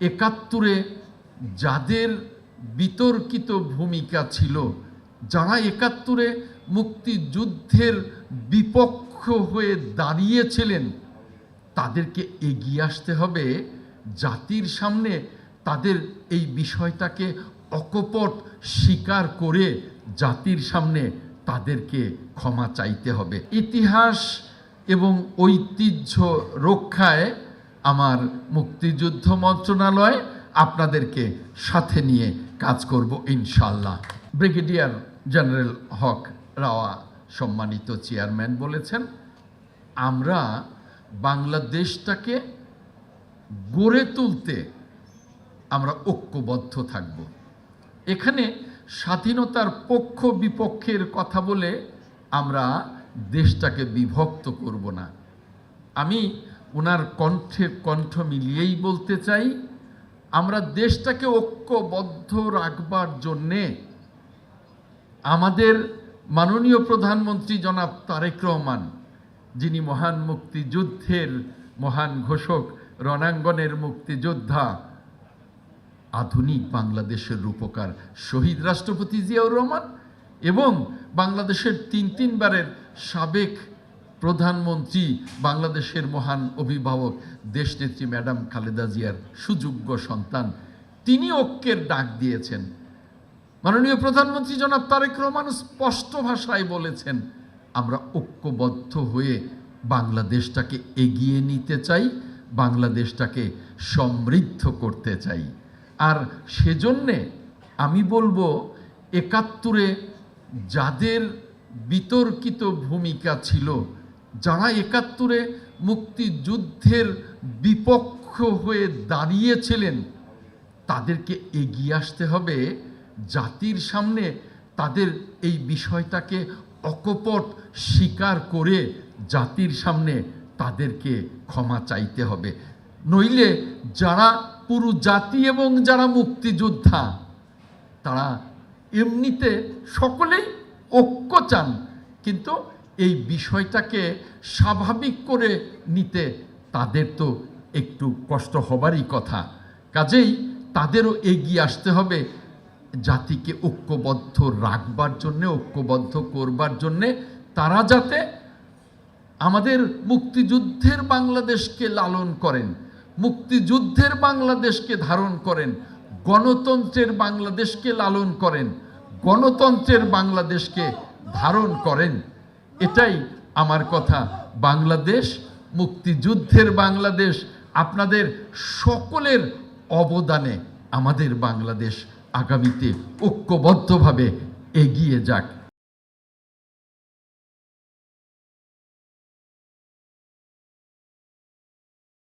একাত্তরে যাদের বিতর্কিত ভূমিকা ছিল, যারা একাত্তরে মুক্তিযুদ্ধের বিপক্ষ হয়ে দাঁড়িয়েছিলেন, তাদেরকে এগিয়ে আসতে হবে জাতির সামনে। তাদের এই বিষয়টাকে অকপট স্বীকার করে জাতির সামনে তাদেরকে ক্ষমা চাইতে হবে। ইতিহাস এবং ঐতিহ্য রক্ষায় আমার মুক্তিযুদ্ধ মন্ত্রণালয় আপনাদেরকে সাথে নিয়ে কাজ করব ইনশাআল্লাহ। ব্রিগেডিয়ার জেনারেল হক রাওয়া সম্মানিত চেয়ারম্যান বলেছেন, আমরা বাংলাদেশটাকে গড়ে তুলতে আমরা ঐক্যবদ্ধ থাকব। এখানে স্বাধীনতার পক্ষ বিপক্ষের কথা বলে আমরা দেশটাকে বিভক্ত করব না। আমি ওনার কণ্ঠ মিলিয়েই বলতে চাই, আমরা দেশটাকে ঐক্যবদ্ধ রাখবার জন্যে আমাদের মাননীয় প্রধানমন্ত্রী জনাব তারেক রহমান, যিনি মহান মুক্তিযুদ্ধের মহান ঘোষক, রণাঙ্গনের মুক্তিযোদ্ধা, আধুনিক বাংলাদেশের রূপকার শহীদ রাষ্ট্রপতি জিয়াউর রহমান এবং বাংলাদেশের তিনবারের সাবেক প্রধানমন্ত্রী, বাংলাদেশের মহান অভিভাবক দেশনেত্রী ম্যাডাম খালেদা জিয়ার সুযোগ্য সন্তান, তিনি ঐক্যের ডাক দিয়েছেন। মাননীয় প্রধানমন্ত্রী জনাব তারেক রহমান স্পষ্ট ভাষায় বলেছেন, আমরা ঐক্যবদ্ধ হয়ে বাংলাদেশটাকে এগিয়ে নিতে চাই, বাংলাদেশটাকে সমৃদ্ধ করতে চাই। আর সেজন্যে আমি বলবো, একাত্তরে যাদের বিতর্কিত ভূমিকা ছিল, যারা একাত্তরে মুক্তিযুদ্ধের বিপক্ষ হয়ে দাঁড়িয়েছিলেন, তাদেরকে এগিয়ে আসতে হবে জাতির সামনে। তাদের এই বিষয়টাকে অকপট স্বীকার করে জাতির সামনে তাদেরকে ক্ষমা চাইতে হবে। নইলে যারা পুরো জাতি এবং যারা মুক্তিযোদ্ধা, তারা এমনিতে সকলেই ঐক্য চান, কিন্তু এই বিষয়টাকে স্বাভাবিক করে নিতে তাদের তো একটু কষ্ট হবারই কথা। কাজেই তাদেরও এগিয়ে আসতে হবে জাতিকে ঐক্যবদ্ধ রাখবার জন্যে, ঐক্যবদ্ধ করবার জন্যে। তারা যাতে আমাদের মুক্তিযুদ্ধের বাংলাদেশকে লালন করেন, মুক্তিযুদ্ধের বাংলাদেশকে ধারণ করেন, গণতন্ত্রের বাংলাদেশকে লালন করেন, গণতন্ত্রের বাংলাদেশকে ধারণ করেন। এটাই আমার কথা। বাংলাদেশ, মুক্তিযুদ্ধের বাংলাদেশ, আপনাদের সকলের অবদানে আমাদের বাংলাদেশ আগামীতে ঐক্যবদ্ধভাবে এগিয়ে যাক।